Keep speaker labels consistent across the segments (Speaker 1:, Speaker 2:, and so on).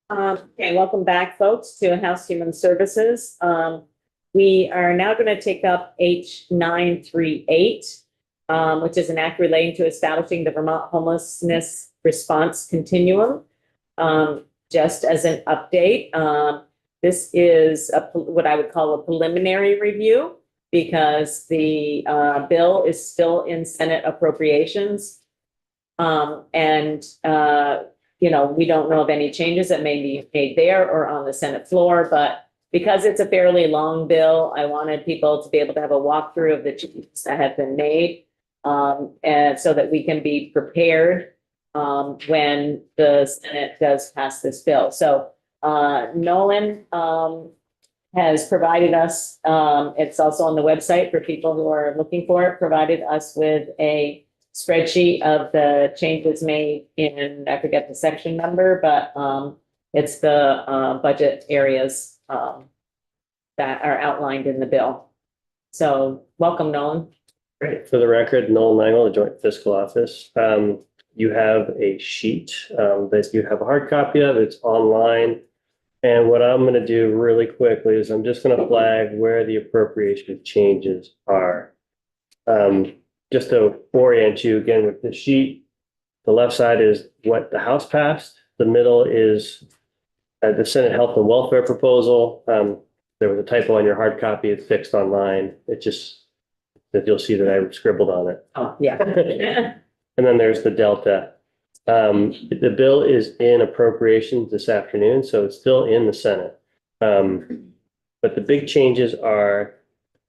Speaker 1: Okay, welcome back, folks, to House Human Services. We are now going to take up H938, which is an act relating to establishing the Vermont Homelessness Response Continuum. Just as an update, this is what I would call a preliminary review because the bill is still in Senate appropriations. We don't know of any changes that may be made there or on the Senate floor, but because it's a fairly long bill, I wanted people to be able to have a walkthrough of the changes that have been made, and so that we can be prepared when the Senate does pass this bill. So Nolan has provided us, it's also on the website for people who are looking for it, provided us with a spreadsheet of the changes made in, I forget the section number, but it's the budget areas that are outlined in the bill. So welcome, Nolan.
Speaker 2: Great. For the record, Nolan Langle, the Joint Fiscal Office. You have a sheet that you have a hard copy of. It's online. And what I'm going to do really quickly is I'm just going to flag where the appropriation changes are. Just to orient you again with the sheet, the left side is what the House passed. The middle is the Senate Health and Welfare proposal. There was a typo on your hard copy. It's fixed online. It just that you'll see that I scribbled on it.
Speaker 1: Oh, yeah.
Speaker 2: And then there's the delta. The bill is in appropriations this afternoon, so it's still in the Senate. But the big changes are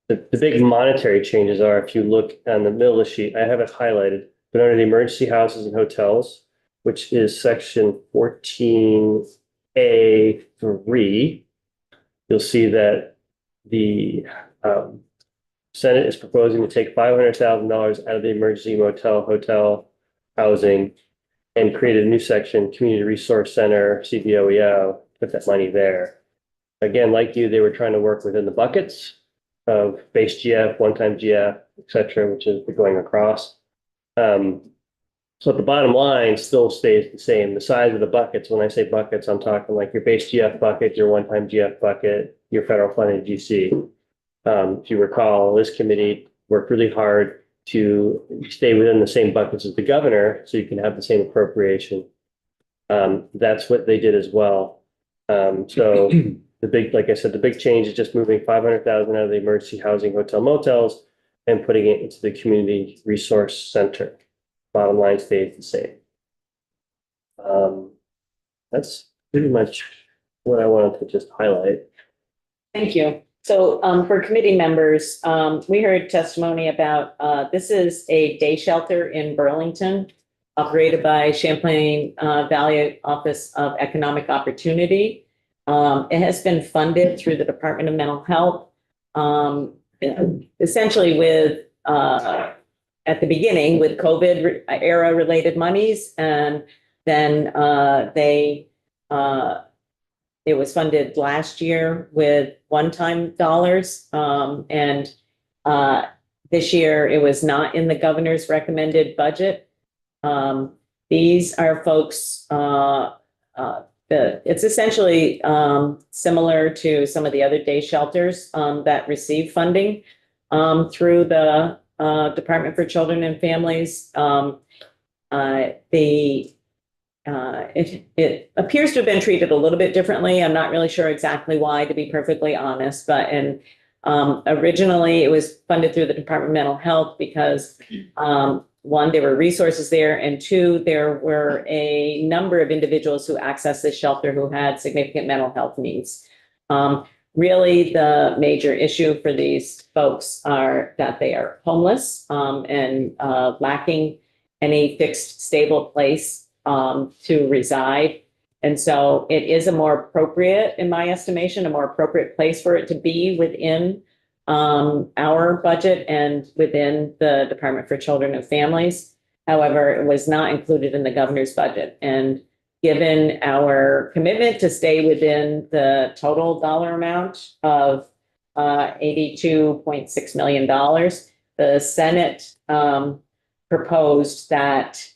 Speaker 2: the big monetary changes are, if you look on the middle of the sheet, I have it highlighted, but under the emergency houses and hotels, which is section 14A3, you'll see that the Senate is proposing to take $500,000 out of the emergency motel, hotel housing and create a new section, Community Resource Center, CBOEO, put that money there. Again, like you, they were trying to work within the buckets of base GF, one-time GF, et cetera, which is going across. So the bottom line still stays the same. The size of the buckets, when I say buckets, I'm talking like your base GF bucket, your one-time GF bucket, your federal funded GC. If you recall, this committee worked really hard to stay within the same buckets as the governor so you can have the same appropriation. That's what they did as well. So the big, like I said, the big change is just moving 500,000 out of the emergency housing, hotel, motels and putting it into the community resource center. Bottom line stays the same. That's pretty much what I wanted to just highlight.
Speaker 1: Thank you. So for committee members, we heard testimony about this is a day shelter in Burlington operated by Champlain Valley Office of Economic Opportunity. It has been funded through the Department of Mental Health, essentially with, at the beginning with COVID era related monies. And then it was funded last year with one-time dollars. And this year it was not in the governor's recommended budget. These are folks, it's essentially similar to some of the other day shelters that receive funding through the Department for Children and Families. It appears to have been treated a little bit differently. I'm not really sure exactly why, to be perfectly honest, but originally it was funded through the Department of Mental Health because one, there were resources there, and two, there were a number of individuals who accessed this shelter who had significant mental health needs. Really, the major issue for these folks are that they are homeless and lacking any fixed, stable place to reside. And so it is a more appropriate, in my estimation, a more appropriate place for it to be within our budget and within the Department for Children and Families. However, it was not included in the governor's budget. And given our commitment to stay within the total dollar amount of $82.6 million, the Senate proposed that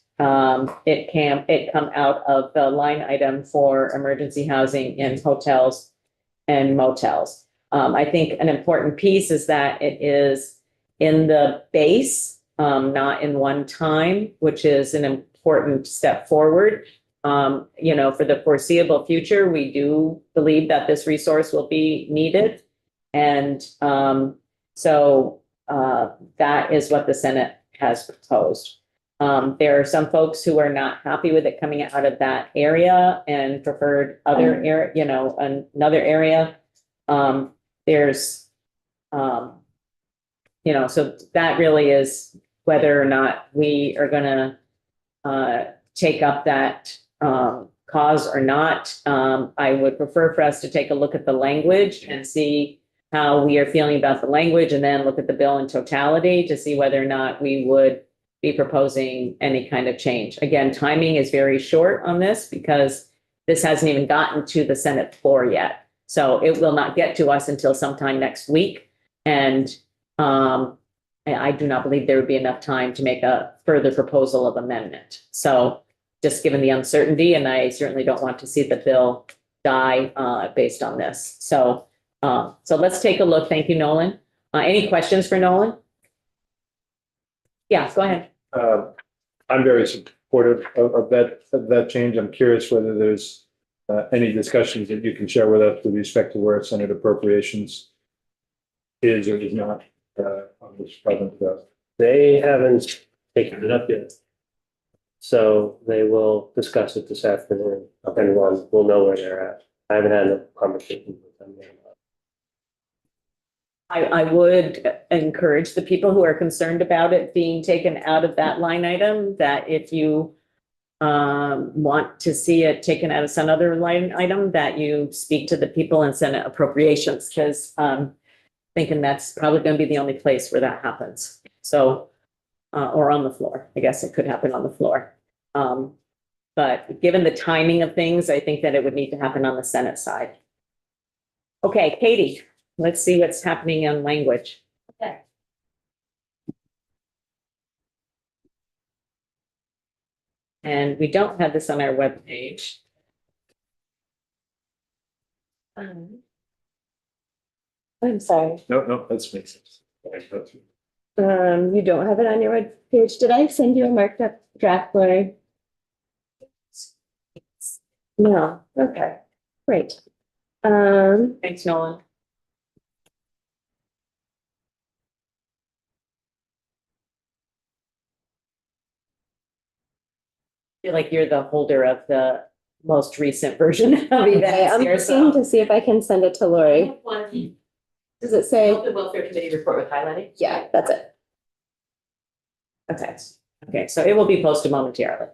Speaker 1: it come out of the line item for emergency housing in hotels and motels. I think an important piece is that it is in the base, not in one time, which is an important step forward. For the foreseeable future, we do believe that this resource will be needed. And that is what the Senate has proposed. There are some folks who are not happy with it coming out of that area and preferred other area, another area. So that really is whether or not we are gonna take up that cause or not. I would prefer for us to take a look at the language and see how we are feeling about the language, and then look at the bill in totality to see whether or not we would be proposing any kind of change. Again, timing is very short on this because this hasn't even gotten to the Senate floor yet. So it will not get to us until sometime next week. And I do not believe there would be enough time to make a further proposal of amendment. So just given the uncertainty, and I certainly don't want to see the bill die based on this. So let's take a look. Thank you, Nolan. Any questions for Nolan? Yeah, go ahead.
Speaker 3: I'm very supportive of that change. I'm curious whether there's any discussions that you can share with us with respect to where Senate appropriations is or is not on this problem.
Speaker 2: They haven't taken it up yet. So they will discuss it this afternoon, and we'll know where they're at. I haven't had a conversation with them yet.
Speaker 1: I would encourage the people who are concerned about it being taken out of that line item, that if you want to see it taken out of some other line item, that you speak to the people in Senate Appropriations, because thinking that's probably going to be the only place where that happens. So, or on the floor. I guess it could happen on the floor. But given the timing of things, I think that it would need to happen on the Senate side. Okay, Katie. Let's see what's happening on language.
Speaker 4: Okay.
Speaker 1: And we don't have this on our webpage.
Speaker 4: I'm sorry.
Speaker 3: No, that makes sense.
Speaker 4: You don't have it on your web page. Did I send you a marked up draft, Lori? No. Okay. Great.
Speaker 1: Thanks, Nolan. I feel like you're the holder of the most recent version of
Speaker 4: Okay,
Speaker 1: events
Speaker 4: I'm
Speaker 1: here,
Speaker 4: looking
Speaker 1: so.
Speaker 4: to see if I can send it to Lori. Does it say?
Speaker 1: The welfare committee report with highlighting?
Speaker 4: Yeah, that's it.
Speaker 1: Okay, so it will be posted momentarily.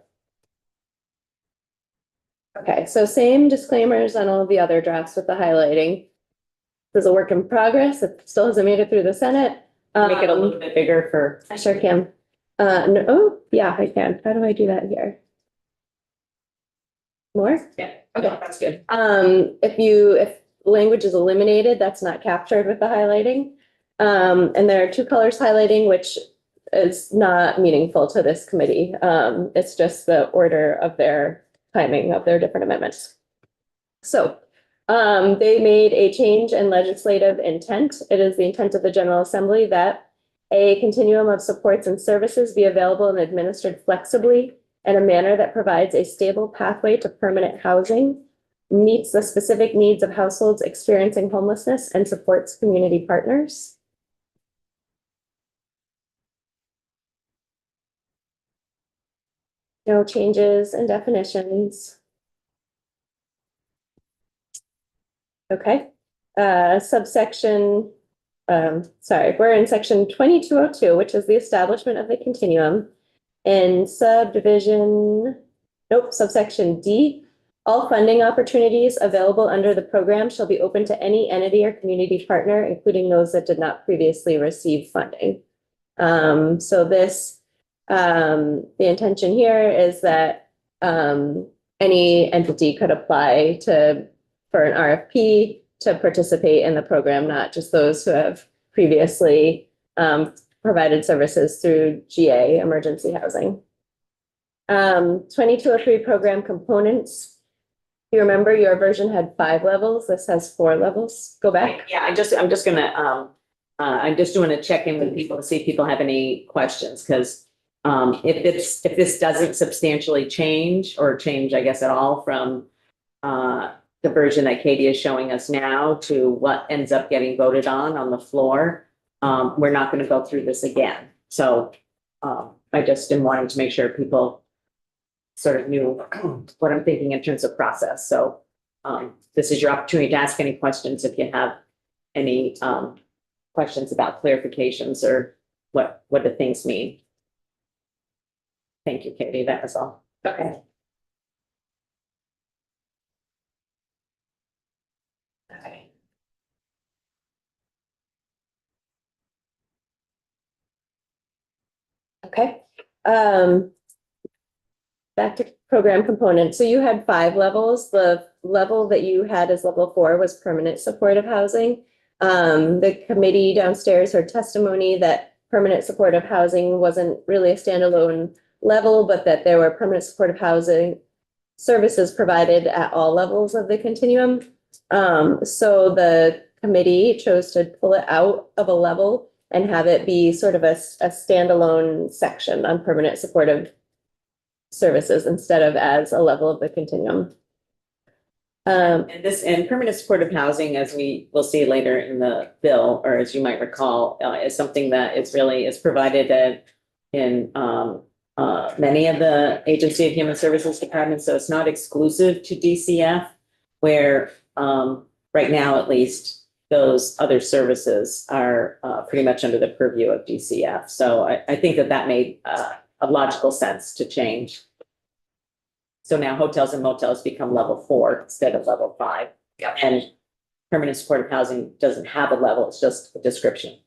Speaker 4: Okay, so same disclaimers on all of the other drafts with the highlighting. This is a work in progress. It still hasn't made it through the Senate.
Speaker 1: Make it a little bit bigger for.
Speaker 4: I sure can. No, oh, yeah, I can. How do I do that here? More?
Speaker 1: Yeah, okay, that's good.
Speaker 4: If language is eliminated, that's not captured with the highlighting. And there are two colors highlighting, which is not meaningful to this committee. It's just the order of their timing of their different amendments. So they made a change in legislative intent. It is the intent of the General Assembly that a continuum of supports and services be available and administered flexibly in a manner that provides a stable pathway to permanent housing, meets the specific needs of households experiencing homelessness, and supports community partners. No changes in definitions. Okay, subsection, we're in section 2202, which is the establishment of the continuum. In subsection D, all funding opportunities available under the program shall be open to any entity or community partner, including those that did not previously receive funding. The intention here is that any entity could apply for an RFP to participate in the program, not just those who have previously provided services through GA emergency housing. 2203 program components. You remember your version had 5 levels. This has 4 levels. Go back.
Speaker 1: Yeah, I'm just gonna, I'm just doing a check-in with people to see if people have any questions, because if this doesn't substantially change or change, I guess, at all from the version that Katie is showing us now to what ends up getting voted on the floor, we're not gonna go through this again. So I just am wanting to make sure people sort of knew what I'm thinking in terms of process. So this is your opportunity to ask any questions if you have any questions about clarifications or what do things mean. Thank you, Katie. That was all.
Speaker 4: Okay. Okay. Okay. Back to program components. So you had 5 levels. The level that you had as level 4 was permanent supportive housing. The committee downstairs heard testimony that permanent supportive housing wasn't really a standalone level, but that there were permanent supportive housing services provided at all levels of the continuum. So the committee chose to pull it out of a level and have it be sort of a standalone section on permanent supportive services instead of as a level of the continuum.
Speaker 1: And permanent supportive housing, as we will see later in the bill, or as you might recall, is something that is provided in many of the Agency of Human Services departments. So it's not exclusive to DCF, where right now, at least, those other services are pretty much under the purview of DCF. So I think that made a logical sense to change. So now hotels and motels become level 4 instead of level 5.
Speaker 5: Yeah.
Speaker 1: And permanent supportive housing doesn't have a level, it's just a description.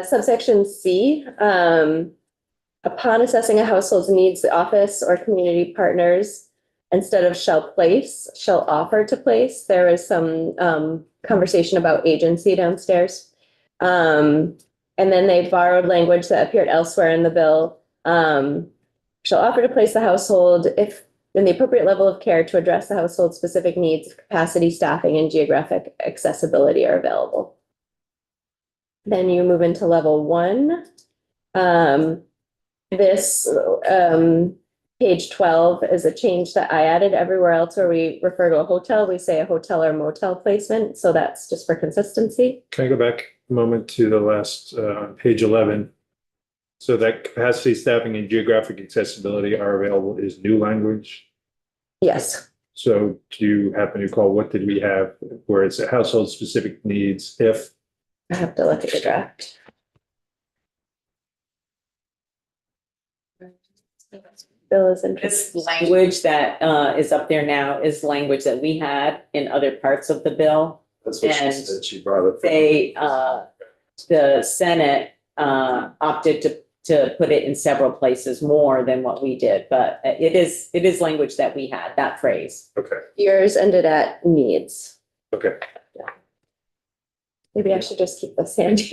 Speaker 4: Subsection C, upon assessing a household's needs, the office or community partners, instead of shall place, shall offer to place. There is some conversation about agency downstairs. And then they borrowed language that appeared elsewhere in the bill. Shall offer to place the household if in the appropriate level of care to address the household's specific needs, capacity, staffing, and geographic accessibility are available. Then you move into level 1. This page 12 is a change that I added. Everywhere else where we refer to a hotel, we say a hotel or motel placement. So that's just for consistency.
Speaker 3: Can I go back a moment to the last page 11? So that capacity, staffing, and geographic accessibility are available is new language.
Speaker 4: Yes.
Speaker 3: So do you happen to recall what did we have where it's a household specific needs if?
Speaker 4: I have to look at the draft. Bill is
Speaker 1: This
Speaker 4: interested.
Speaker 1: language that is up there now is language that we had in other parts of the bill.
Speaker 3: That's
Speaker 1: what she said.
Speaker 3: She brought it.
Speaker 1: They, the Senate opted to put it in several places more than what we did, but it is language that we had, that phrase.
Speaker 3: Okay,
Speaker 4: Yours ended at needs.
Speaker 3: okay.
Speaker 4: Maybe I should just keep this handy.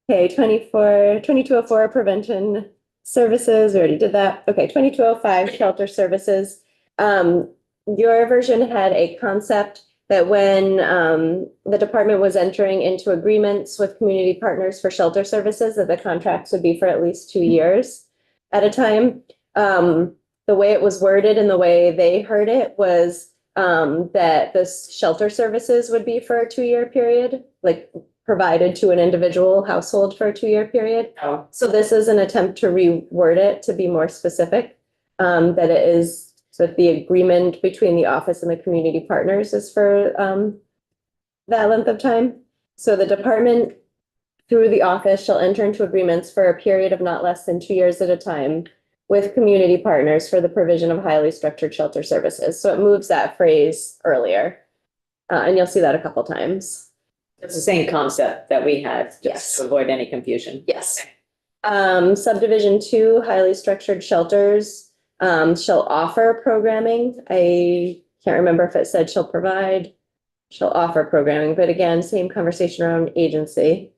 Speaker 4: Okay, 2204 prevention services, we already did that. Okay, 2205 shelter services. Your version had a concept that when the department was entering into agreements with community partners for shelter services, that the contracts would be for at least 2 years at a time. The way it was worded and the way they heard it was that the shelter services would be for a 2-year period, like provided to an individual household for a 2-year period.
Speaker 1: Oh.
Speaker 4: So this is an attempt to reword it to be more specific, that it is, so the agreement between the office and the community partners is for that length of time. So the department through the office shall enter into agreements for a period of not less than 2 years at a time with community partners for the provision of highly structured shelter services. So it moves that phrase earlier. And you'll see that a couple times.
Speaker 1: It's the same concept that we had, just
Speaker 4: Yes.
Speaker 1: to avoid any confusion.
Speaker 4: Yes. Subdivision 2, highly structured shelters shall offer programming. I can't remember if it said shall provide, shall offer programming, but again, same conversation around agency.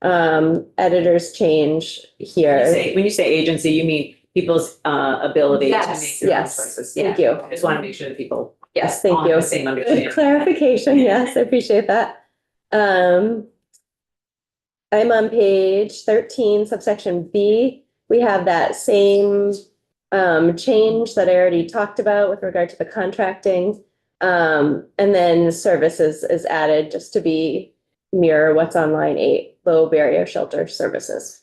Speaker 4: editor's change here.
Speaker 1: When you say agency, you mean people's ability to
Speaker 4: Yes,
Speaker 1: make their own
Speaker 4: yes.
Speaker 1: choices.
Speaker 4: Thank
Speaker 1: Yeah.
Speaker 4: you.
Speaker 1: I just want to make sure that people
Speaker 4: Yes, thank
Speaker 1: on
Speaker 4: you.
Speaker 1: the same understanding.
Speaker 4: Good clarification. Yes, I appreciate that. I'm on page 13, subsection B. We have that same change that I already talked about with regard to the contracting. And then services is added just to be mirror what's on line 8, low barrier shelter services.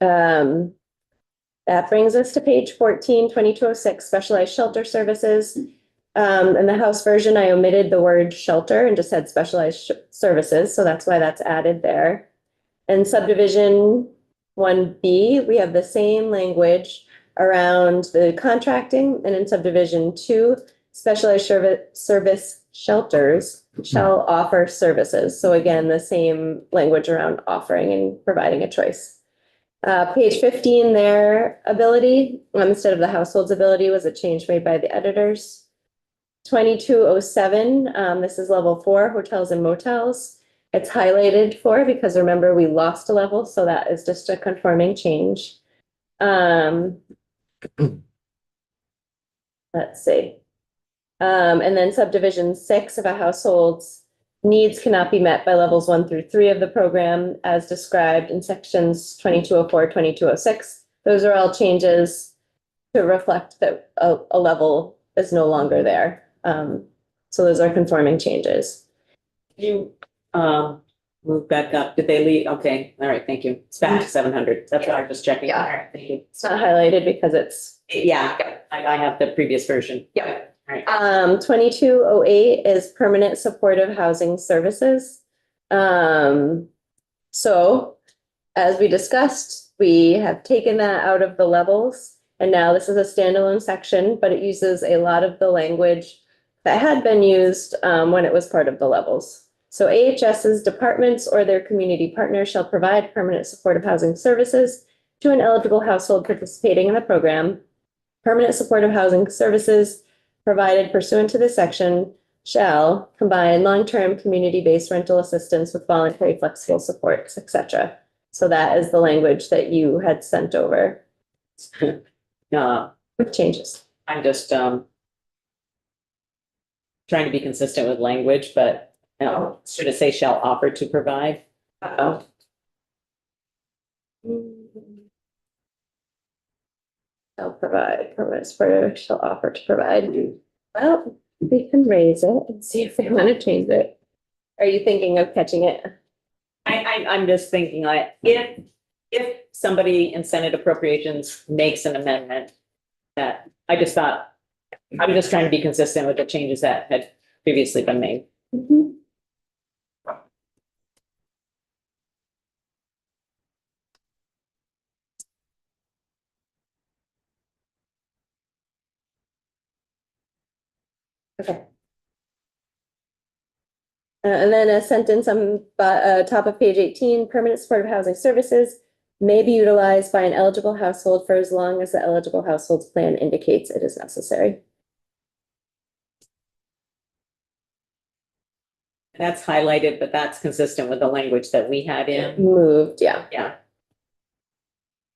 Speaker 4: That brings us to page 14, 2206, specialized shelter services. In the House version, I omitted the word shelter and just said specialized services, so that's why that's added there. And subdivision 1B, we have the same language around the contracting, and in subdivision 2, specialized service shelters shall offer services. So again, the same language around offering and providing a choice. Page 15, their ability, instead of the household's ability, was a change made by the editors. 2207, this is level 4, hotels and motels. It's highlighted for because remember we lost a level, so that is just a conforming change. Let's see. And then subdivision 6, if a household's needs cannot be met by levels 1 through 3 of the program as described in sections 2204, 2206. Those are all changes to reflect that a level is no longer there. So those are conforming changes.
Speaker 1: You move back up. Did they leave? Okay. All right. Thank you. It's back to 700. That's what I was just checking.
Speaker 4: Yeah.
Speaker 1: All right. Thank you.
Speaker 4: It's not highlighted because it's,
Speaker 1: Yeah. I have the previous version.
Speaker 4: yeah.
Speaker 1: All right.
Speaker 4: 2208 is permanent supportive housing services. So as we discussed, we have taken that out of the levels. And now this is a standalone section, but it uses a lot of the language that had been used when it was part of the levels. So AHS's departments or their community partners shall provide permanent supportive housing services to an eligible household participating in the program. Permanent supportive housing services provided pursuant to this section shall combine long-term community-based rental assistance with voluntary flexible supports, etc. So that is the language that you had sent over with changes.
Speaker 1: I'm just trying to be consistent with language, but should it say shall offer to provide?
Speaker 4: Shall provide, permanent supportive shall offer to provide. Well, we can raise it and see if they want to change it. Are you thinking of catching it?
Speaker 1: I'm just thinking like, if somebody in Senate Appropriations makes an amendment that I just thought, I'm just trying to be consistent with the changes that had previously been made.
Speaker 4: Mhm. Okay. And then a sentence on top of page 18, permanent supportive housing services may be utilized by an eligible household for as long as the eligible household's plan indicates it is necessary.
Speaker 1: That's highlighted, but that's consistent with the language that we had in.
Speaker 4: Moved, yeah.
Speaker 1: Yeah.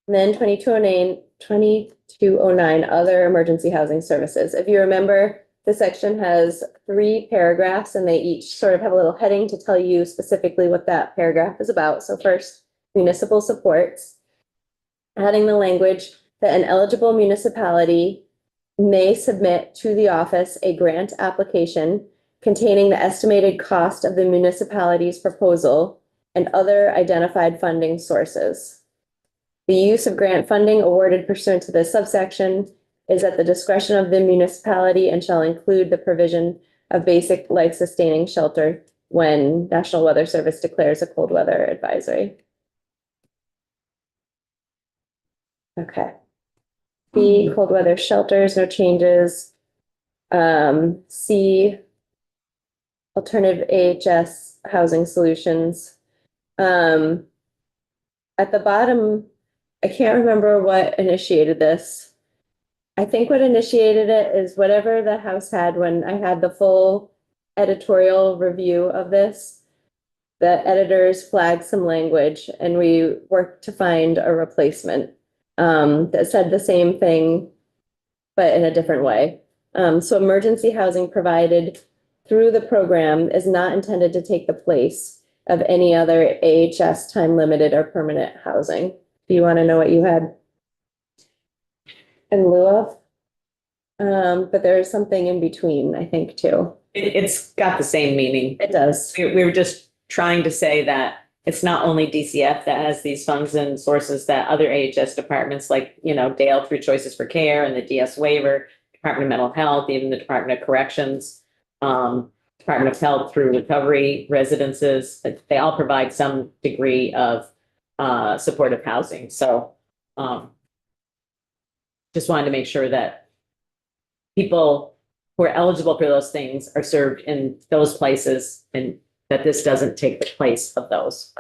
Speaker 4: And then 2209, other emergency housing services. If you remember, the section has 3 paragraphs and they each sort of have a little heading to tell you specifically what that paragraph is about. So first, municipal supports, adding the language that an eligible municipality may submit to the office a grant application containing the estimated cost of the municipality's proposal and other identified funding sources. The use of grant funding awarded pursuant to this subsection is at the discretion of the municipality and shall include the provision of basic life-sustaining shelter when National Weather Service declares a cold weather advisory. Okay. B, cold weather shelters, no changes. C, alternative AHS housing solutions. At the bottom, I can't remember what initiated this. I think what initiated it is whatever the House had when I had the full editorial review of this, the editors flagged some language and we worked to find a replacement that said the same thing, but in a different way. So emergency housing provided through the program is not intended to take the place of any other AHS time limited or permanent housing. Do you want to know what you had in lieu of? But there is something in between, I think, too.
Speaker 1: It's got the same meaning.
Speaker 4: It does.
Speaker 1: We were just trying to say that it's not only DCF that has these funds and sources, that other AHS departments like, Dale through Choices for Care and the DS waiver, Department of Mental Health, even the Department of Corrections, Department of Health through recovery residences, they all provide some degree of supportive housing. So just wanted to make sure that people who are eligible for those things are served in those places and that this doesn't take the place of those.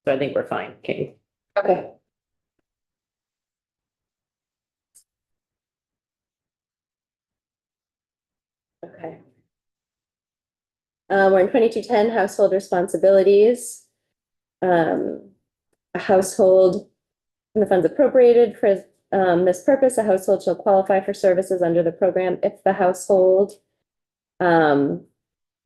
Speaker 1: So I think we're fine, Katie.
Speaker 4: Okay. Okay. We're in 2210 household responsibilities. A household, and the funds appropriated for this purpose, a household shall qualify for services under the program if the household,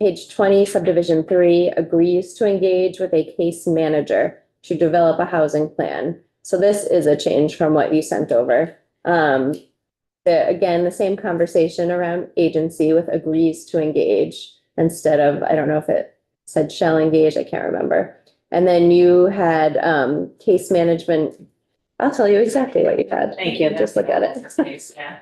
Speaker 4: page 20, subdivision 3, agrees to engage with a case manager to develop a housing plan. So this is a change from what you sent over. Again, the same conversation around agency with agrees to engage instead of, I don't know if it said shall engage, I can't remember. And then you had case management. I'll tell you exactly what you had.
Speaker 1: Thank you.
Speaker 4: Just look at it.
Speaker 1: Yeah.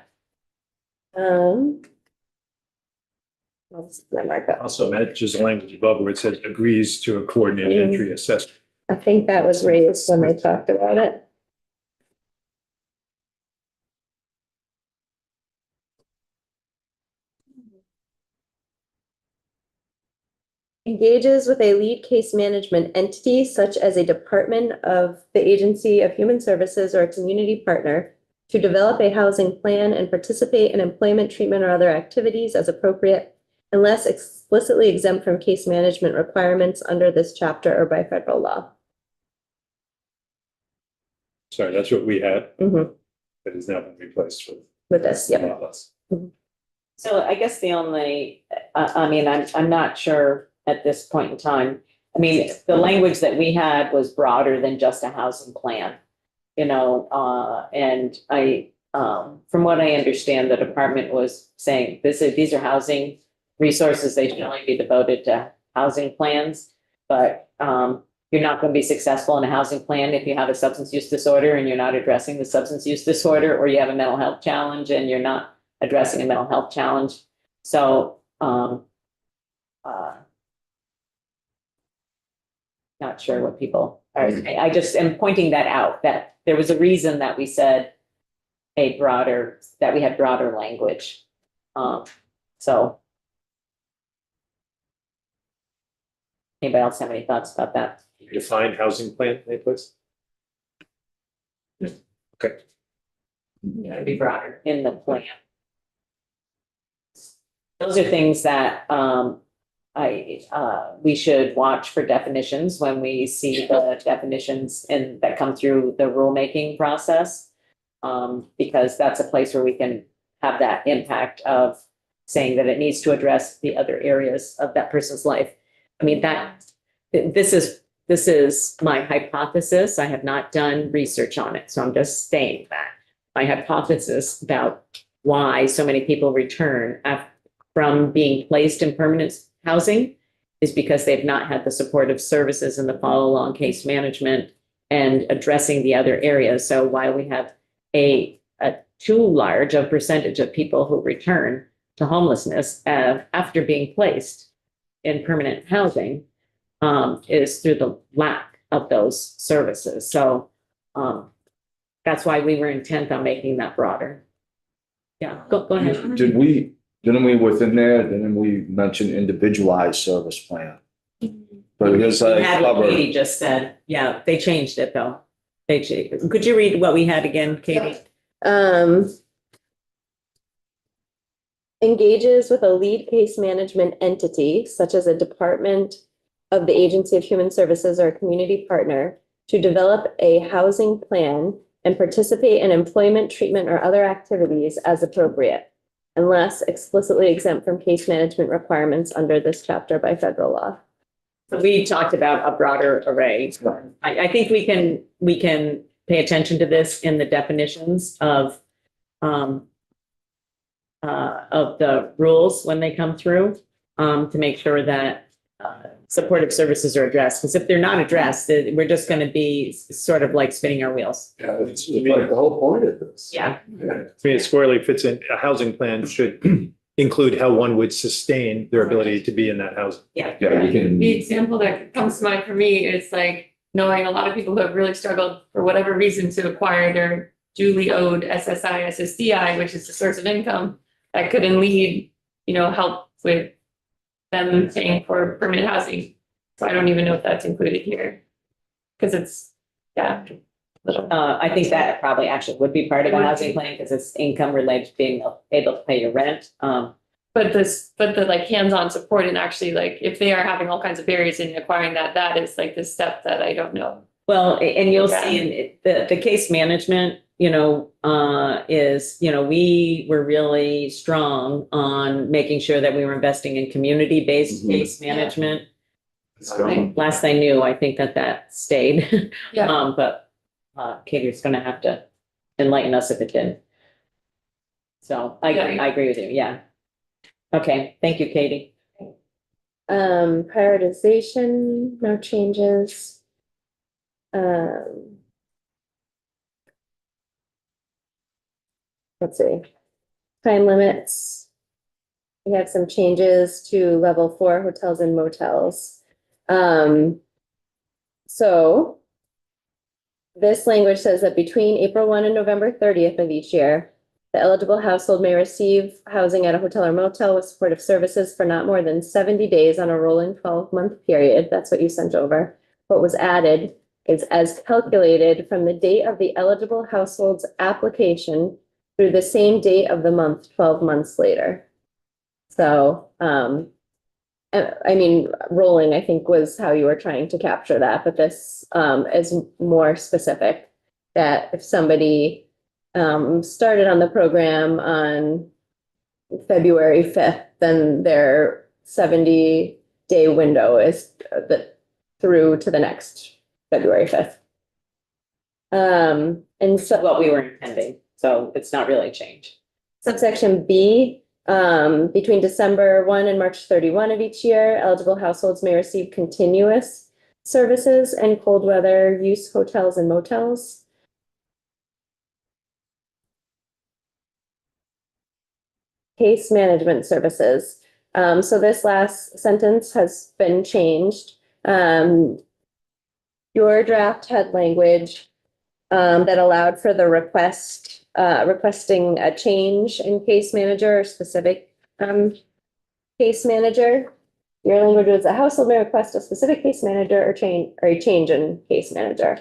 Speaker 4: What's my markup?
Speaker 3: Also matches the language above where it says agrees to a coordinated entry assessment.
Speaker 4: I think that was raised when they talked about it. Engages with a lead case management entity such as a department of the Agency of Human Services or a community partner to develop a housing plan and participate in employment, treatment, or other activities as appropriate unless explicitly exempt from case management requirements under this chapter or by federal law.
Speaker 3: Sorry, that's what we had.
Speaker 4: Mhm.
Speaker 3: That has now been replaced with.
Speaker 4: With this, yep.
Speaker 3: less.
Speaker 1: So I guess the only, I'm not sure at this point in time. I mean, the language that we had was broader than just a housing plan, and from what I understand, the department was saying these are housing resources. They should only be devoted to housing plans, but you're not going to be successful in a housing plan if you have a substance use disorder and you're not addressing the substance use disorder, or you have a mental health challenge and you're not addressing a mental health challenge. So, not sure what people are, I just am pointing that out, that there was a reason that we said that we had broader language. So. Anybody else have any thoughts about that?
Speaker 3: Define housing plan, please. Okay.
Speaker 1: Yeah, it'd be broader in the plan. Those are things that we should watch for definitions when we see the definitions that come through the rulemaking process. Because that's a place where we can have that impact of saying that it needs to address the other areas of that person's life. I mean, this is my hypothesis. I have not done research on it, so I'm just saying that. My hypothesis about why so many people return from being placed in permanent housing is because they've not had the supportive services and the follow-along case management and addressing the other areas. So while we have a too large a percentage of people who return to homelessness after being placed in permanent housing, is through the lack of those services. So that's why we were intent on making that broader. Yeah, go ahead.
Speaker 5: Didn't we within there, didn't we mention individualized service plan? But it is
Speaker 1: We
Speaker 5: like
Speaker 1: had what
Speaker 5: cover,
Speaker 1: Katie just said. Yeah, they changed it though. Could you read what we had again, Katie?
Speaker 4: engages with a lead case management entity, such as a department of the Agency of Human Services or a community partner, to develop a housing plan and participate in employment, treatment, or other activities as appropriate, unless explicitly exempt from case management requirements under this chapter by federal law.
Speaker 1: So we talked about a broader array. I think we can pay attention to this in the definitions of the rules when they come through, to make sure that supportive services are addressed. Because if they're not addressed, we're just going to be sort of like spinning our wheels.
Speaker 5: Yeah, it's like the whole point of this.
Speaker 1: Yeah.
Speaker 3: I mean, it squarely fits in, a housing plan should include how one would sustain their ability to be in that housing.
Speaker 1: Yeah.
Speaker 5: Yeah, you can.
Speaker 6: The example that comes to mind for me is like knowing a lot of people who have really struggled for whatever reason to acquire their duly owed SSI, SSDI, which is the source of income that could then lead, help with them paying for permanent housing. So I don't even know if that's included here. Because it's, yeah.
Speaker 1: I think that probably actually would be part of a housing plan because it's income related to being able to pay your rent.
Speaker 6: But the like hands-on support and actually like if they are having all kinds of barriers in acquiring that is like the step that I don't know.
Speaker 1: Well, and you'll
Speaker 6: Yeah.
Speaker 1: see in the case management, is, we were really strong on making sure that we were investing in community-based
Speaker 5: Mhm.
Speaker 1: case management.
Speaker 6: Right.
Speaker 1: Last I knew, I think that stayed.
Speaker 6: Yeah.
Speaker 1: But Katie's gonna have to enlighten us if it didn't. So I agree with you. Yeah. Okay. Thank you, Katie.
Speaker 4: Prioritization, no changes. Let's see. Time limits. We have some changes to level 4 hotels and motels. So this language says that between April 1 and November 30th of each year, the eligible household may receive housing at a hotel or motel with supportive services for not more than 70 days on a rolling 12-month period. That's what you sent over. What was added is as calculated from the date of the eligible household's application through the same date of the month, 12 months later. So, rolling, I think, was how you were trying to capture that, but this is more specific that if somebody started on the program on February 5th, then their 70-day window is through to the next February 5th. And so
Speaker 1: What we were intending. So it's not really a change.
Speaker 4: subsection B, between December 1 and March 31 of each year, eligible households may receive continuous services and cold weather use hotels and motels. Case management services. So this last sentence has been changed. Your draft had language that allowed for the requesting a change in case manager or specific case manager. Your language was a household may request a specific case manager or a change in case manager.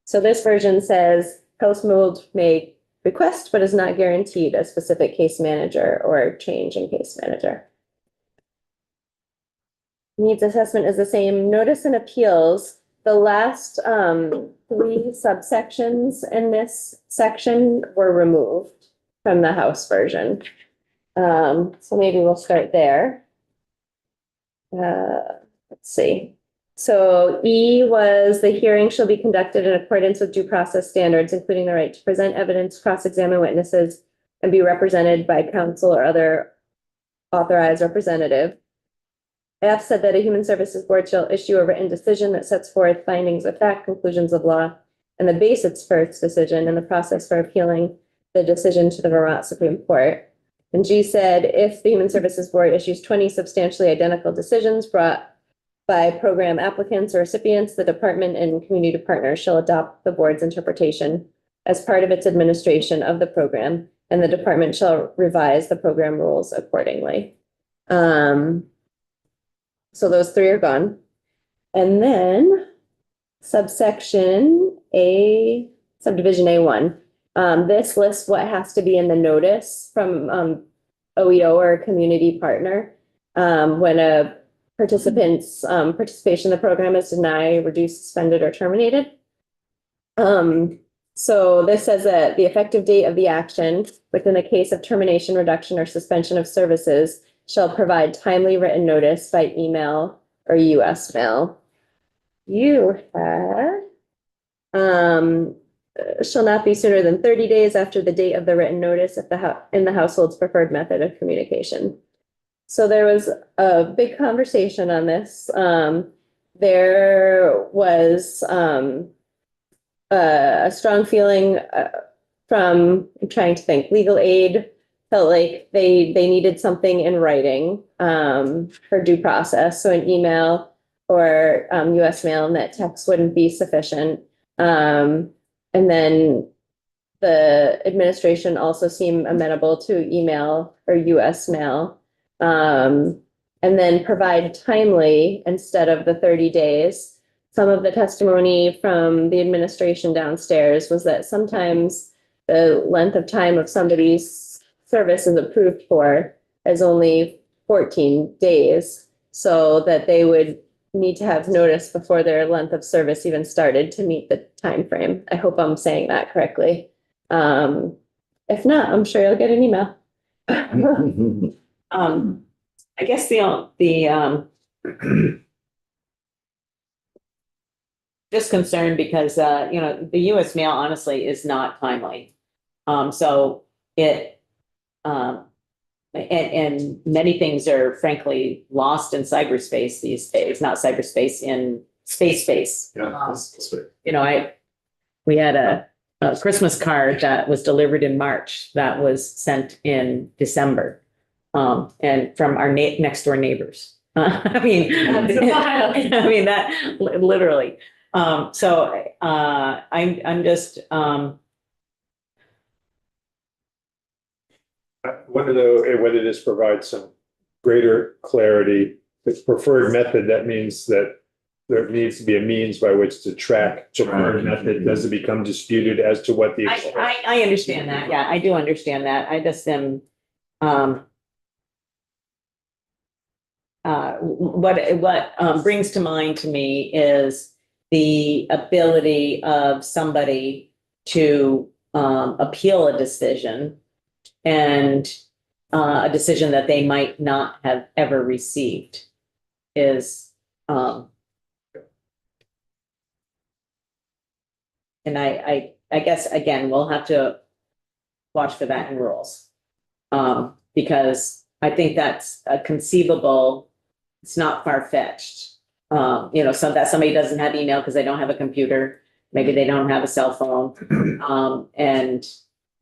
Speaker 4: So this version says household may request but is not guaranteed a specific case manager or change in case manager. Needs assessment is the same. Notice and appeals. The last 3 subsections in this section were removed from the House version. So maybe we'll start there. Let's see. So E was the hearing shall be conducted in accordance with due process standards, including the right to present evidence, cross-examine witnesses, and be represented by counsel or other authorized representative. F said that a human services board shall issue a written decision that sets forth findings of fact, conclusions of law, and the basis for its decision and the process for appealing the decision to the Vermont Supreme Court. And G said if the Human Services Board issues 20 substantially identical decisions brought by program applicants or recipients, the department and community partners shall adopt the board's interpretation as part of its administration of the program, and the department shall revise the program rules accordingly. So those 3 are gone. And then subsection A, subdivision A1. This lists what has to be in the notice from OEO or a community partner. When a participant's participation in the program is denied, reduced, suspended, or terminated. So this says that the effective date of the action within the case of termination, reduction, or suspension of services shall provide timely written notice by email or US mail. You have shall not be sooner than 30 days after the date of the written notice if in the household's preferred method of communication. So there was a big conversation on this. There was a strong feeling from, I'm trying to think, legal aid felt like they needed something in writing for due process. So an email or US mail, and that text wouldn't be sufficient. And then the administration also seemed amenable to email or US mail. And then provide timely instead of the 30 days. Some of the testimony from the administration downstairs was that sometimes the length of time of somebody's service is approved for is only 14 days, so that they would need to have notice before their length of service even started to meet the time frame. I hope I'm saying that correctly. If not, I'm sure you'll get an email.
Speaker 1: I guess just concerned because, the US mail honestly is not timely. So it, and many things are frankly lost in cyberspace these days, not cyberspace, in space. We had a Christmas card that was delivered in March that was sent in December. And from our next door neighbors. I mean, that literally. So I'm just,
Speaker 3: I wonder though, whether this provides some greater clarity. It's preferred method, that means that there needs to be a means by which to track preferred method. Does it become disputed as to what the.
Speaker 1: I understand that. Yeah, I do understand that. I just am, what brings to mind to me is the ability of somebody to appeal a decision, and a decision that they might not have ever received is, and I guess, again, we'll have to watch for that in rules. Because I think that's a conceivable, it's not far-fetched. So that somebody doesn't have email because they don't have a computer, maybe they don't have a cell phone. And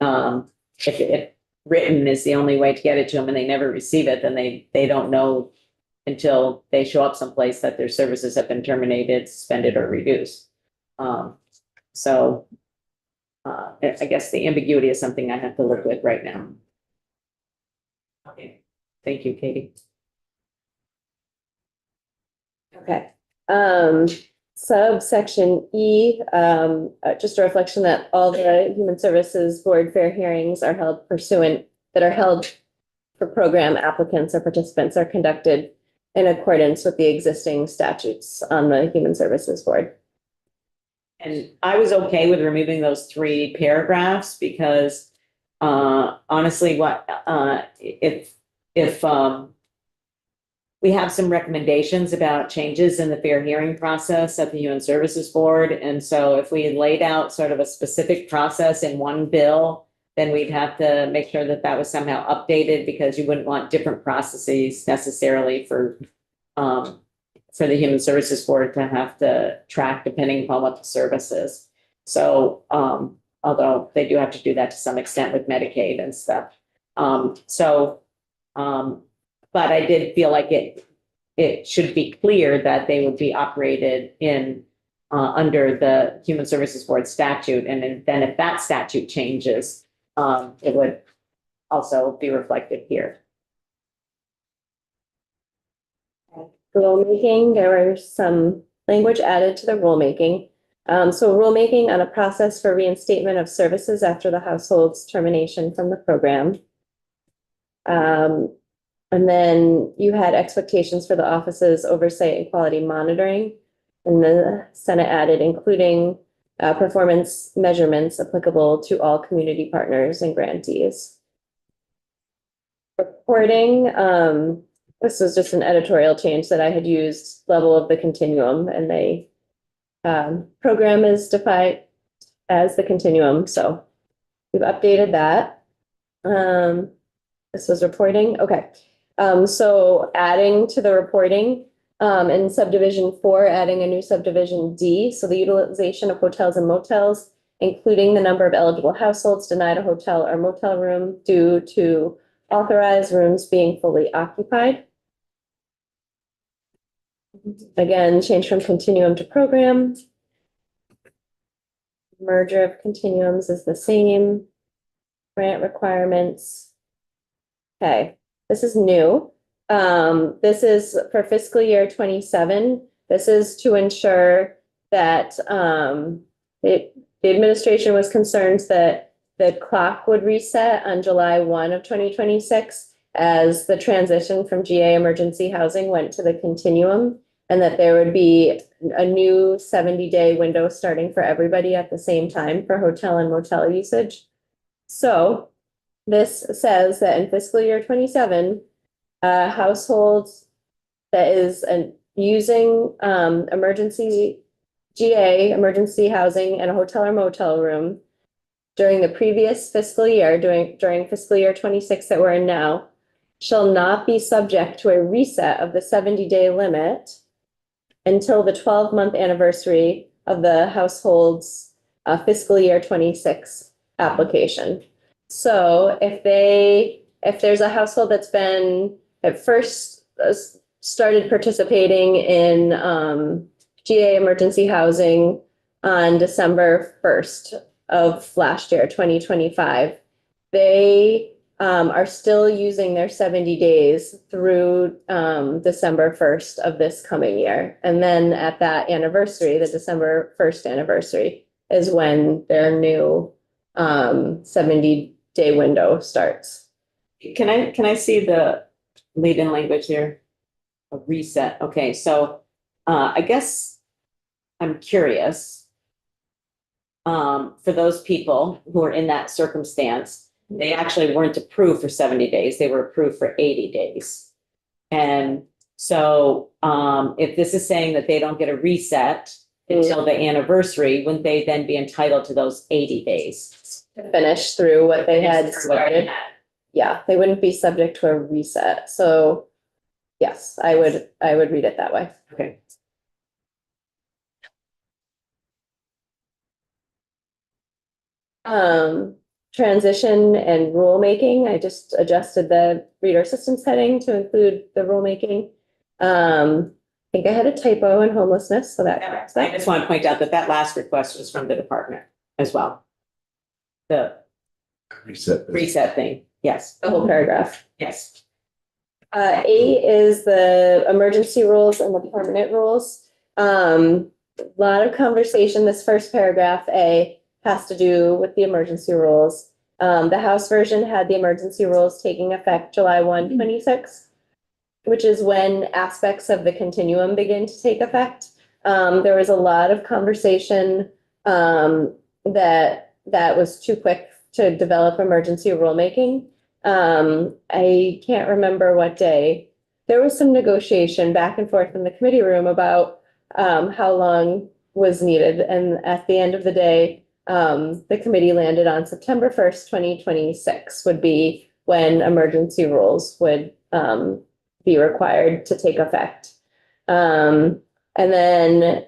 Speaker 1: if written is the only way to get it to them and they never receive it, then they don't know until they show up someplace that their services have been terminated, suspended, or reduced. So I guess the ambiguity is something I have to live with right now. Okay, thank you, Katie.
Speaker 4: Okay. Subsection E, just a reflection that all the Human Services Board fair hearings are held for program applicants or participants are conducted in accordance with the existing statutes on the Human Services Board.
Speaker 1: And I was okay with removing those 3 paragraphs because honestly, if we have some recommendations about changes in the fair hearing process at the Human Services Board. And so if we had laid out sort of a specific process in one bill, then we'd have to make sure that that was somehow updated, because you wouldn't want different processes necessarily for the Human Services Board to have to track depending upon what the service is. So although they do have to do that to some extent with Medicaid and stuff. But I did feel like it should be clear that they would be operated in under the Human Services Board statute. And then if that statute changes, it would also be reflected here.
Speaker 4: Rulemaking, there was some language added to the rulemaking. So rulemaking on a process for reinstatement of services after the household's termination from the program. And then you had expectations for the office's oversight and quality monitoring. And the Senate added including performance measurements applicable to all community partners and grantees. Reporting, this was just an editorial change that I had used level of the continuum, and they program is defined as the continuum, so we've updated that. This was reporting, okay. So adding to the reporting, in subdivision 4, adding a new subdivision D, so the utilization of hotels and motels, including the number of eligible households denied a hotel or motel room due to authorized rooms being fully occupied. Again, change from continuum to program. Merger of continuums is the same. Grant requirements. Okay, this is new. This is for fiscal year 27. This is to ensure that the administration was concerned that the clock would reset on July 1 of 2026 as the transition from GA emergency housing went to the continuum, and that there would be a new 70-day window starting for everybody at the same time for hotel and motel usage. So this says that in fiscal year 27, households that is using emergency GA, emergency housing, and a hotel or motel room during the previous fiscal year, during fiscal year 26 that we're in now, shall not be subject to a reset of the 70-day limit until the 12-month anniversary of the household's fiscal year 26 application. So if there's a household that's been at first started participating in GA emergency housing on December 1st of last year, 2025, they are still using their 70 days through December 1st of this coming year. And then at that anniversary, the December 1st anniversary, is when their new 70-day window starts.
Speaker 1: Can I see the lead-in language here? A reset, okay, so I guess I'm curious. For those people who are in that circumstance, they actually weren't approved for 70 days, they were approved for 80 days. And so if this is saying that they don't get a reset until the anniversary, wouldn't they then be entitled to those 80 days?
Speaker 4: Finish through what they had started. Yeah, they wouldn't be subject to a reset. So yes, I would read it that way.
Speaker 1: Okay.
Speaker 4: Transition and rulemaking. I just adjusted the reader assistance heading to include the rulemaking. I think I had a typo in homelessness, so that corrects
Speaker 1: I
Speaker 4: that.
Speaker 1: just want to point out that that last request was from the department as well. The reset thing, yes,
Speaker 4: The whole paragraph.
Speaker 1: yes.
Speaker 4: A is the emergency rules and the permanent rules. A lot of conversation. This first paragraph, A, has to do with the emergency rules. The House version had the emergency rules taking effect July 1, 26, which is when aspects of the continuum begin to take effect. There was a lot of conversation that was too quick to develop emergency rulemaking. I can't remember what day. There was some negotiation back and forth in the committee room about how long was needed. And at the end of the day, the committee landed on September 1st, 2026 would be when emergency rules would be required to take effect. And then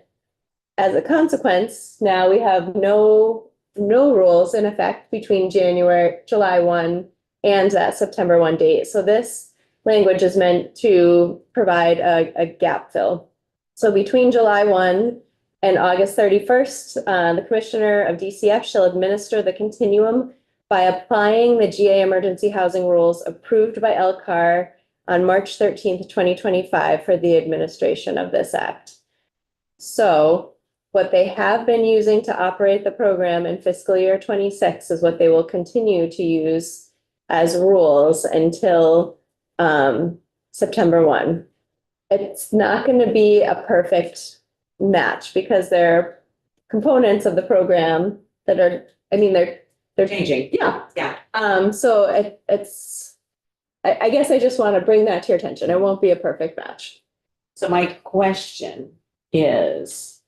Speaker 4: as a consequence, now we have no rules in effect between July 1 and that September 1 date. So this language is meant to provide a gap fill. So between July 1 and August 31st, the Commissioner of DCF shall administer the continuum by applying the GA emergency housing rules approved by LCAR on March 13th, 2025 for the administration of this act. So what they have been using to operate the program in fiscal year 26 is what they will continue to use as rules until September 1. It's not going to be a perfect match because there are components of the program that are, I mean, they're
Speaker 1: Changing.
Speaker 4: Yeah.
Speaker 1: Yeah.
Speaker 4: So I guess I just want to bring that to your attention. It won't be a perfect match.
Speaker 1: So my question is,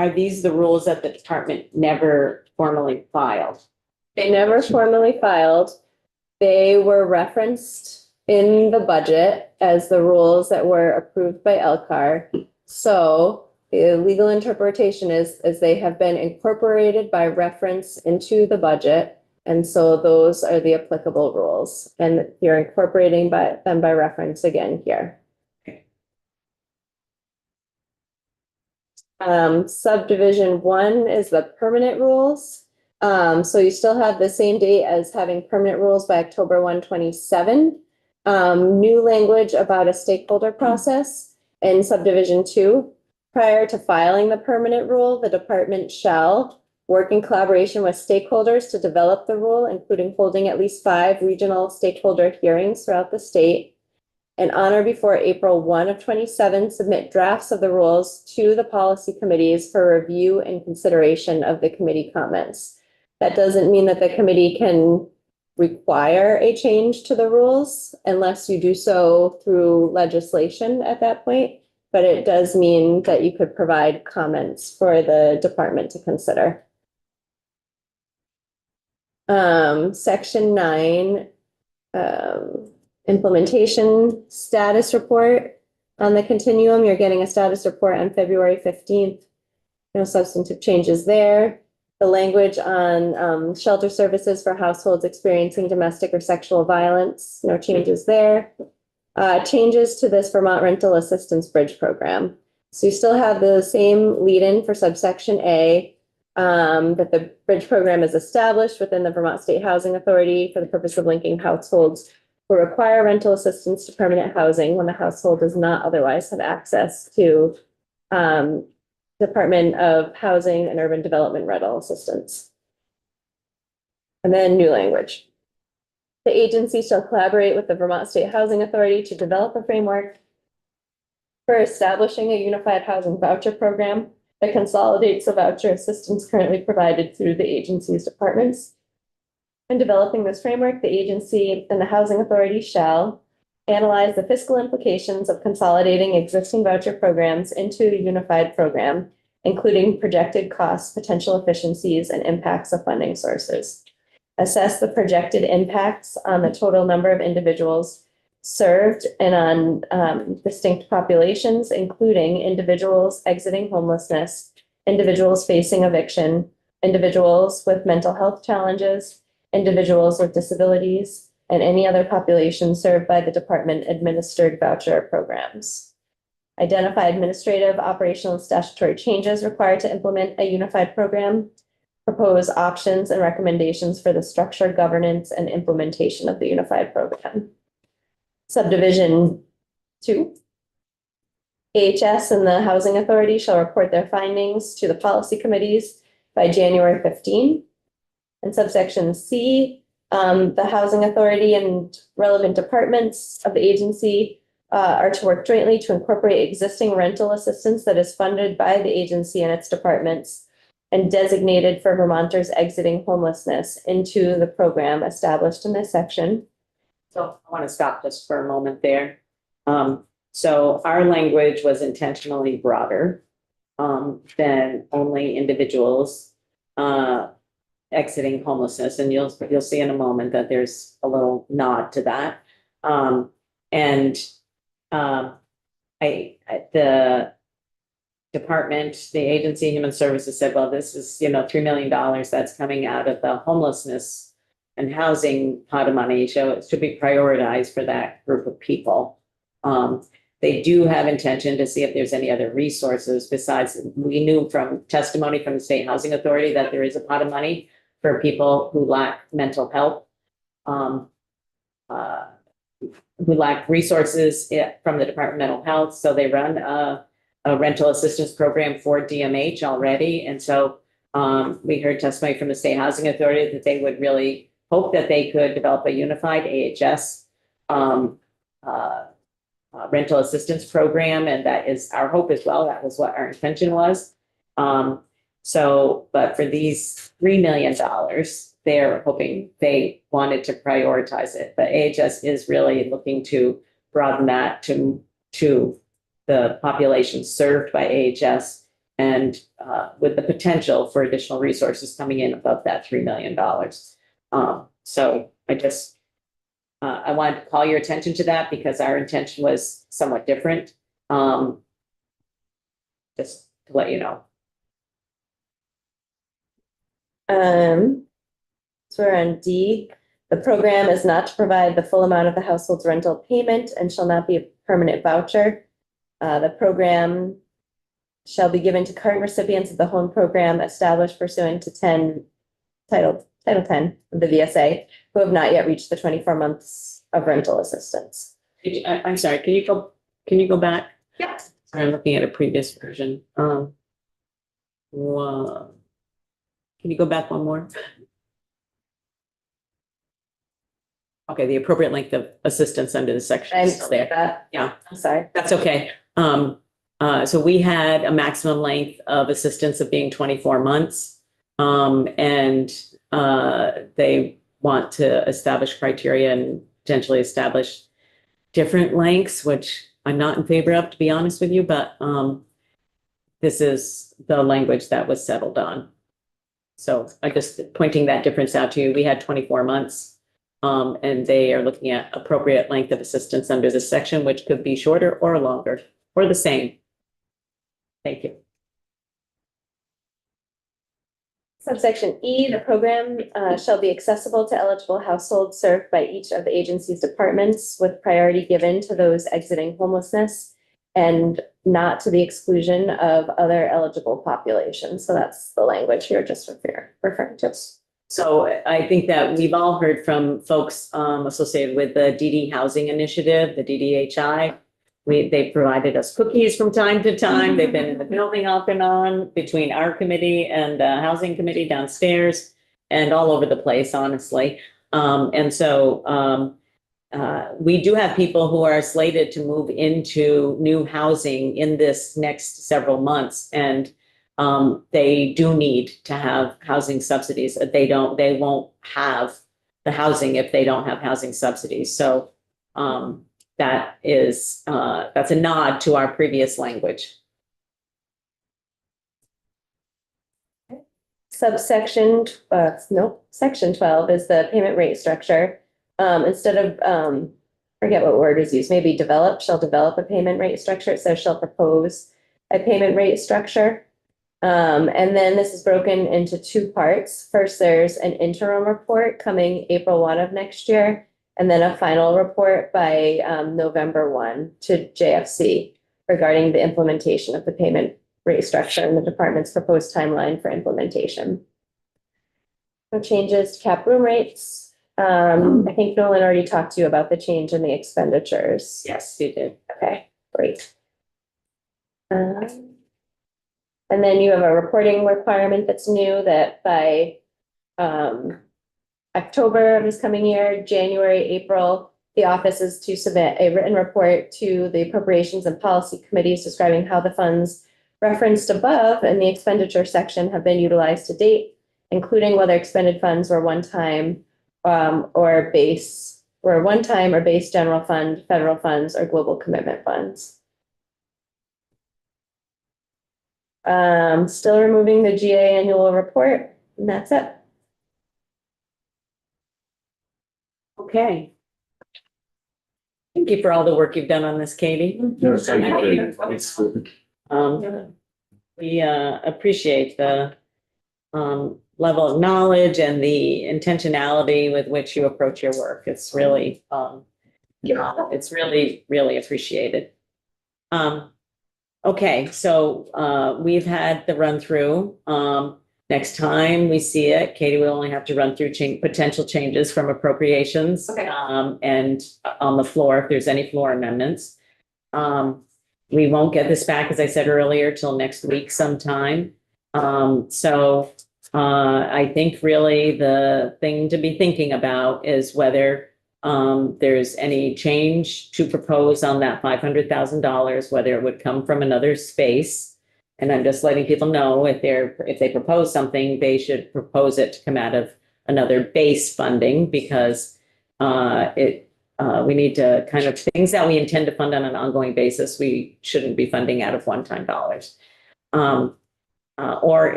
Speaker 1: are these the rules that the department never formally filed?
Speaker 4: They never formally filed. They were referenced in the budget as the rules that were approved by LCAR. So the legal interpretation is they have been incorporated by reference into the budget. And so those are the applicable rules. And you're incorporating them by reference again here. Subdivision 1 is the permanent rules. So you still have the same date as having permanent rules by October 1, 2027. New language about a stakeholder process in subdivision 2. Prior to filing the permanent rule, the department shall work in collaboration with stakeholders to develop the rule, including holding at least 5 regional stakeholder hearings throughout the state. And on or before April 1 of 27, submit drafts of the rules to the policy committees for review and consideration of the committee comments. That doesn't mean that the committee can require a change to the rules unless you do so through legislation at that point. But it does mean that you could provide comments for the department to consider. Section 9, implementation status report on the continuum. You're getting a status report on February 15th. No substantive changes there. The language on shelter services for households experiencing domestic or sexual violence. No changes there. Changes to this Vermont Rental Assistance Bridge Program. So you still have the same lead-in for subsection A, that the bridge program is established within the Vermont State Housing Authority for the purpose of linking households who require rental assistance to permanent housing when the household does not otherwise have access to Department of Housing and Urban Development rental assistance. And then new language. The agency shall collaborate with the Vermont State Housing Authority to develop a framework for establishing a unified housing voucher program that consolidates the voucher assistance currently provided through the agency's departments. In developing this framework, the agency and the housing authority shall analyze the fiscal implications of consolidating existing voucher programs into a unified program, including projected costs, potential efficiencies, and impacts of funding sources. Assess the projected impacts on the total number of individuals served and on distinct populations, including individuals exiting homelessness, individuals facing eviction, individuals with mental health challenges, individuals with disabilities, and any other population served by the department administered voucher programs. Identify administrative, operational, and statutory changes required to implement a unified program. Propose options and recommendations for the structure, governance, and implementation of the unified program. Subdivision 2. AHS and the Housing Authority shall report their findings to the policy committees by January 15. And subsection C, the Housing Authority and relevant departments of the agency are to work jointly to incorporate existing rental assistance that is funded by the agency and its departments and designated for Vermonters exiting homelessness into the program established in this section.
Speaker 1: So I want to stop just for a moment there. So our language was intentionally broader than only individuals exiting homelessness, and you'll see in a moment that there's a little nod to that. The department, the agency, Human Services said, well, this is, $3 million that's coming out of the homelessness and housing pot of money, so it should be prioritized for that group of people. They do have intention to see if there's any other resources besides, we knew from testimony from the State Housing Authority that there is a pot of money for people who lack mental health, who lack resources from the Department of Mental Health. So they run a rental assistance program for DMH already. And so we heard testimony from the State Housing Authority that they would really hope that they could develop a unified AHS rental assistance program, and that is our hope as well. That was what our intention was. So, but for these $3 million, they're hoping, they wanted to prioritize it. But AHS is really looking to broaden that to the population served by AHS, and with the potential for additional resources coming in above that $3 million. So I just, I wanted to call your attention to that because our intention was somewhat different. Just to let you know.
Speaker 4: So we're on D. The program is not to provide the full amount of the household's rental payment and shall not be a permanent voucher. The program shall be given to current recipients of the home program established pursuant to Title 10 of the VSA, who have not yet reached the 24 months of rental assistance.
Speaker 1: I'm sorry, can you go back?
Speaker 6: Yeah.
Speaker 1: Sorry, I'm looking at a previous version. Wow. Can you go back one more? Okay, the appropriate length of assistance under the section
Speaker 4: I'm
Speaker 1: is still there.
Speaker 4: that.
Speaker 1: Yeah.
Speaker 4: I'm sorry.
Speaker 1: That's okay. So we had a maximum length of assistance of being 24 months. And they want to establish criteria and potentially establish different lengths, which I'm not in favor of, to be honest with you, but this is the language that was settled on. So I just pointing that difference out to you. We had 24 months. And they are looking at appropriate length of assistance under this section, which could be shorter or longer or the same. Thank you.
Speaker 4: Subsection E, the program shall be accessible to eligible households served by each of the agency's departments with priority given to those exiting homelessness and not to the exclusion of other eligible populations. So that's the language you're just referring to.
Speaker 1: So I think that we've all heard from folks associated with the DD Housing Initiative, the DDHI. They provided us cookies from time to time. They've been in the building off and on between our committee and the housing committee downstairs and all over the place, honestly. And so we do have people who are slated to move into new housing in this next several months. And they do need to have housing subsidies. They won't have the housing if they don't have housing subsidies. So that's a nod to our previous language.
Speaker 4: Section 12 is the payment rate structure. Instead of, forget what word is used, maybe shall develop a payment rate structure. It says shall propose a payment rate structure. And then this is broken into two parts. First, there's an interim report coming April 1 of next year, and then a final report by November 1 to JFC regarding the implementation of the payment rate structure and the department's proposed timeline for implementation. No changes to cap room rates. I think Nolan already talked to you about the change in the expenditures.
Speaker 1: Yes, you did.
Speaker 4: Okay, great. And then you have a reporting requirement that's new that by October of this coming year, January, April, the office is to submit a written report to the Appropriations and Policy Committees describing how the funds referenced above in the expenditure section have been utilized to date, including whether expended funds were one-time or base general fund, federal funds, or global commitment funds. Still removing the GA annual report, and that's it.
Speaker 1: Okay. Thank you for all the work you've done on this, Katie.
Speaker 5: Yes, thank you.
Speaker 1: We appreciate the level of knowledge and the intentionality with which you approach your work. It's really, really appreciated. Okay, so we've had the run through. Next time we see it, Katie will only have to run through potential changes from appropriations.
Speaker 6: Okay.
Speaker 1: And on the floor, if there's any floor amendments. We won't get this back, as I said earlier, till next week sometime. So I think really the thing to be thinking about is whether there's any change to propose on that $500,000, whether it would come from another space. And I'm just letting people know if they propose something, they should propose it to come out of another base funding because we need to kind of things that we intend to fund on an ongoing basis, we shouldn't be funding out of one-time dollars. Or,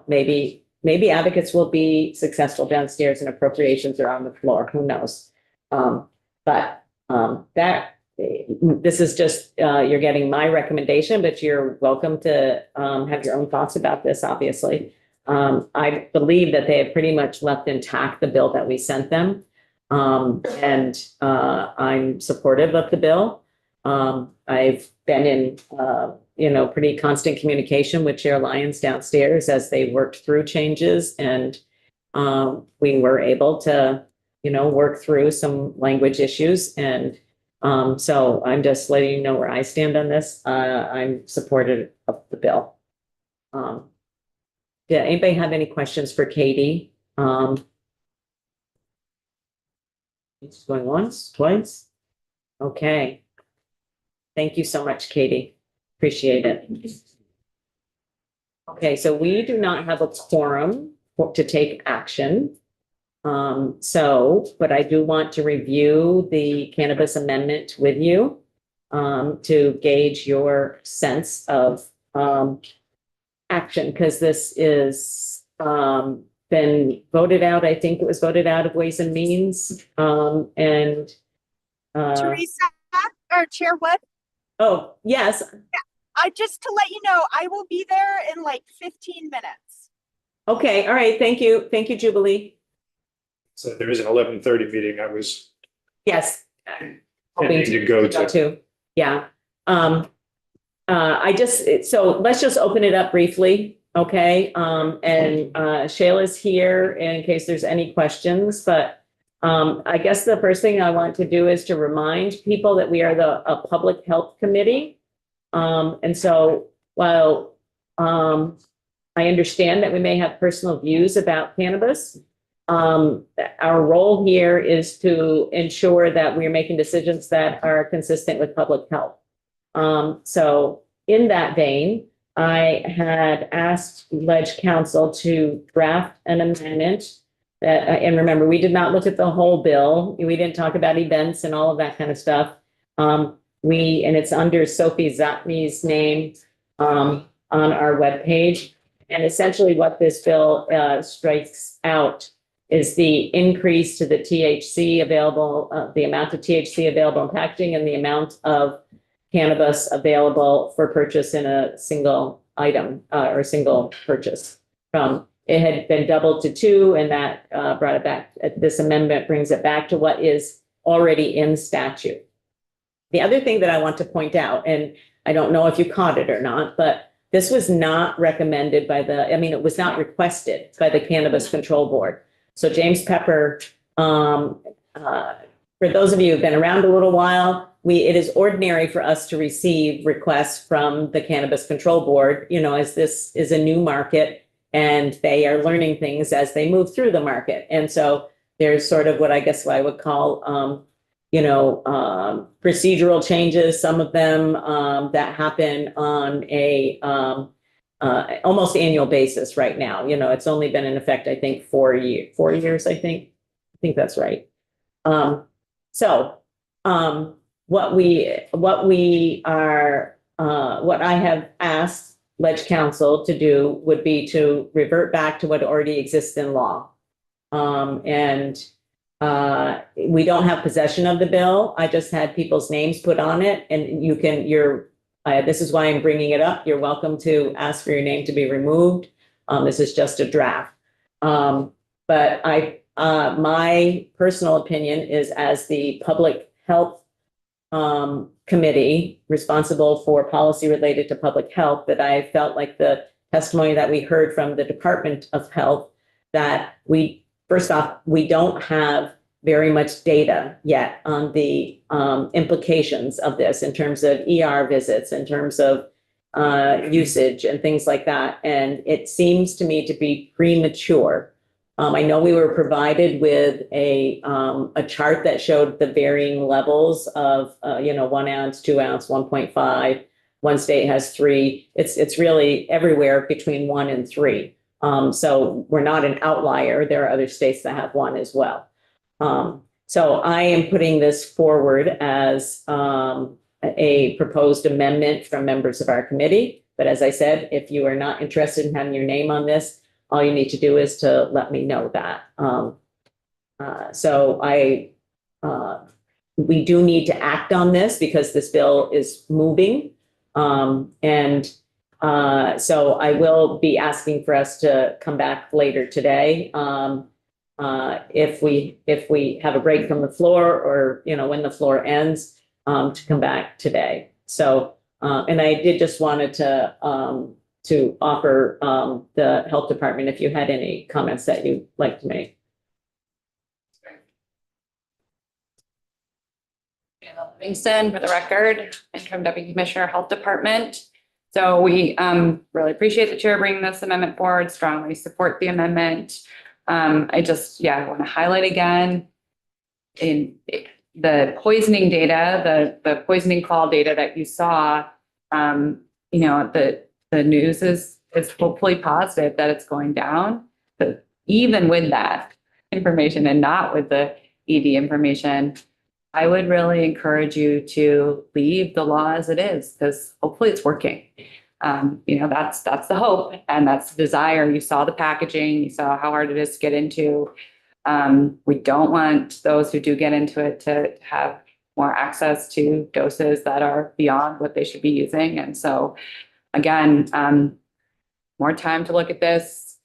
Speaker 1: maybe advocates will be successful downstairs and appropriations are on the floor, who knows? This is just, you're getting my recommendation, but you're welcome to have your own thoughts about this, obviously. I believe that they have pretty much left intact the bill that we sent them. And I'm supportive of the bill. I've been in, pretty constant communication with Chair Lyons downstairs as they worked through changes and we were able to, work through some language issues. And so I'm just letting you know where I stand on this. I'm supportive of the bill. Yeah, anybody have any questions for Katie? It's going once, twice. Okay. Thank you so much, Katie. Appreciate it. Okay, so we do not have a quorum to take action. But I do want to review the cannabis amendment with you to gauge your sense of action, because this is been voted out. I think it was voted out of Ways and Means.
Speaker 7: Teresa or Chair Wood,
Speaker 1: Oh, yes.
Speaker 7: just to let you know, I will be there in like 15 minutes.
Speaker 1: Okay. All right. Thank you. Thank you, Jubilee.
Speaker 3: So there is an 11:30 meeting I was
Speaker 1: Yes.
Speaker 3: intending to go to.
Speaker 1: Yeah. So let's just open it up briefly. Okay. And Shayla's here in case there's any questions, but I guess the first thing I want to do is to remind people that we are a public health committee. And so while I understand that we may have personal views about cannabis, our role here is to ensure that we're making decisions that are consistent with public health. So in that vein, I had asked Ledge Council to draft an amendment that, and remember, we did not look at the whole bill. We didn't talk about events and all of that kind of stuff. And it's under Sophie Zatny's name on our webpage. And essentially what this bill strikes out is the increase to the THC available, the amount of THC available in packaging and the amount of cannabis available for purchase in a single item or single purchase. It had been doubled to 2 and that brought it back. This amendment brings it back to what is already in statute. The other thing that I want to point out, and I don't know if you caught it or not, but this was not recommended by it was not requested by the Cannabis Control Board. So James Pepper, for those of you who've been around a little while, it is ordinary for us to receive requests from the Cannabis Control Board, as this is a new market and they are learning things as they move through the market. And so there's sort of what I guess I would call, procedural changes, some of them that happen on a almost annual basis right now. It's only been in effect, I think, 4 years, I think that's right. What I have asked Ledge Council to do would be to revert back to what already exists in law. We don't have possession of the bill. I just had people's names put on it, and this is why I'm bringing it up. You're welcome to ask for your name to be removed. This is just a draft. But my personal opinion is, as the public health committee responsible for policy related to public health, that I felt like the testimony that we heard from the Department of Health, that first off, we don't have very much data yet on the implications of this in terms of ER visits, in terms of usage and things like that. And it seems to me to be premature. I know we were provided with a chart that showed the varying levels of, 1 ounce, 2 ounce, 1.5. One state has 3. It's really everywhere between 1 and 3. So we're not an outlier. There are other states that have 1 as well. So I am putting this forward as a proposed amendment from members of our committee. But as I said, if you are not interested in having your name on this, all you need to do is to let me know that. We do need to act on this because this bill is moving. So I will be asking for us to come back later today. If we have a break from the floor or, when the floor ends, to come back today. So, and I did just wanted to offer the health department if you had any comments that you'd like to make.
Speaker 8: Anna Livingston, for the record, Interim Deputy Commissioner, Health Department. So we really appreciate the chair bringing this amendment forward, strongly support the amendment. I want to highlight again in the poisoning data, the poisoning call data that you saw, the news is hopefully positive that it's going down. But even with that information and not with the ED information, I would really encourage you to leave the law as it is, because hopefully it's working. That's the hope and that's the desire. You saw the packaging, you saw how hard it is to get into. We don't want those who do get into it to have more access to doses that are beyond what they should be using. And so again, more time to look at this.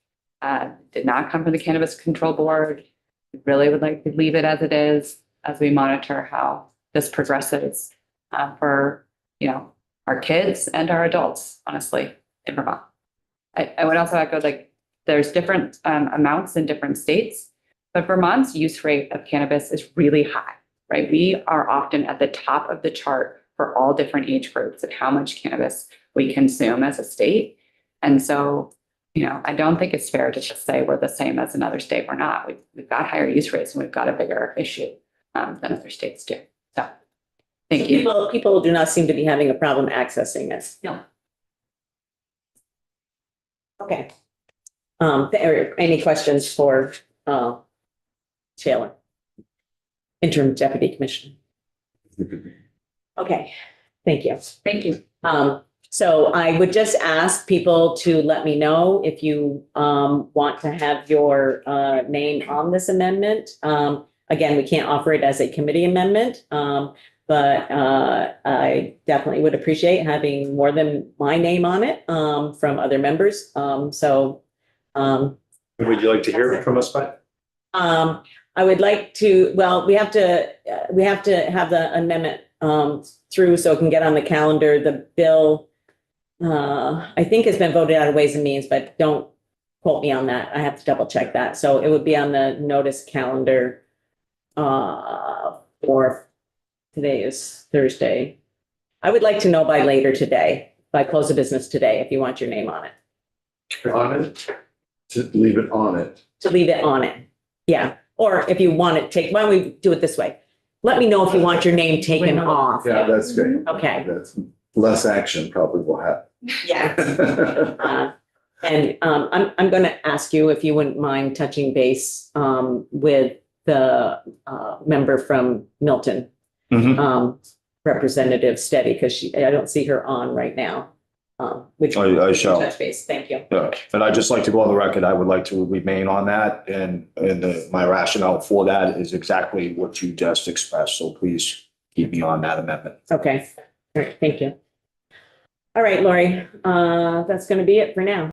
Speaker 8: Did not come from the Cannabis Control Board. We really would like to leave it as it is as we monitor how this progresses for, our kids and our adults, honestly, in Vermont. I would also echo, there's different amounts in different states, but Vermont's use rate of cannabis is really high, right? We are often at the top of the chart for all different age groups and how much cannabis we consume as a state. And so, I don't think it's fair to just say we're the same as another state. We're not. We've got higher use rates and we've got a bigger issue than other states do. So, thank you.
Speaker 1: People do not seem to be having a problem accessing this.
Speaker 8: No.
Speaker 1: Okay. Any questions for Taylor, Interim Deputy Commissioner? Okay, thank you.
Speaker 8: Thank you.
Speaker 1: So I would just ask people to let me know if you want to have your name on this amendment. Again, we can't offer it as a committee amendment, but I definitely would appreciate having more than my name on it from other members.
Speaker 3: Would you like to hear from us by?
Speaker 1: I would like to, well, we have to have the amendment through so it can get on the calendar. The bill, I think has been voted out of Ways and Means, but don't quote me on that. I have to double check that. So it would be on the notice calendar for today is Thursday. I would like to know by later today, by close of business today, if you want your name on it.
Speaker 5: On it? To leave it on it.
Speaker 1: To leave it on it. Yeah. Or if you want it, why don't we do it this way? Let me know if you want your name taken off.
Speaker 5: Yeah, that's great.
Speaker 1: Okay.
Speaker 5: That's less action probably will happen.
Speaker 1: Yeah. And I'm going to ask you if you wouldn't mind touching base with the member from Milton, Representative Steady, because I don't see her on right now. Which
Speaker 5: I shall.
Speaker 1: touch base. Thank you.
Speaker 5: Yeah, and I'd just like to go on the record, I would like to remain on that, and my rationale for that is exactly what you just expressed, so please keep me on that amendment.
Speaker 1: Okay. All right. Thank you. All right, Lori, that's going to be it for now.